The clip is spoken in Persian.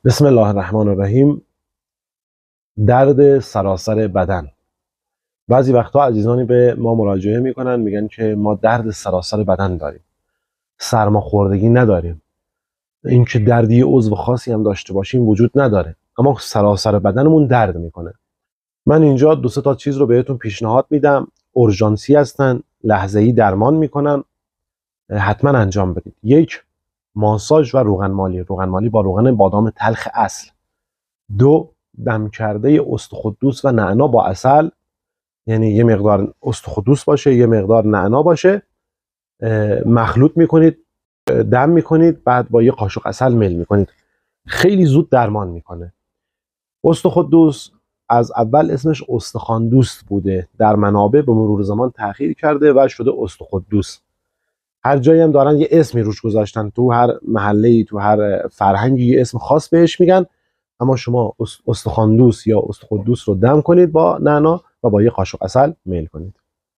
بسم الله الرحمن الرحیم. درد سراسر بدن. بعضی وقتا عزیزانی به ما مراجعه میکنن، میگن که ما درد سراسر بدن داریم، سرماخوردگی نداریم، اینکه دردی عضو خاصی هم داشته باشیم وجود نداره، اما سراسر بدنمون درد میکنه. من اینجا 2-3 تا چیز رو بهتون پیشنهاد میدم، اورژانسی هستن، لحظه‌ای درمان میکنن، حتما انجام بدید. 1. ماساژ و روغن مالی با روغن بادام تلخ اصل. 2. دم کرده استخوان‌دوست و نعنا با عسل، یعنی یه مقدار استخوان‌دوست باشه یه مقدار نعنا باشه، مخلوط میکنید، دم میکنید، بعد با یه قاشق عسل میل میکنید. خیلی زود درمان میکنه. استخوان‌دوست از اول اسمش استخوان‌دوست بوده، در منابع به مرور زمان تأخیر کرده و شده استخوان‌دوست. هر جایی هم دارن یه اسمی روش گذاشتن، تو هر محله‌ای تو هر فرهنگی یه اسم خاص بهش میگن، اما شما استخوان‌دوست یا استخوان‌دوست رو دم کنید با نعنا و با یه قاشق عسل میل کنید.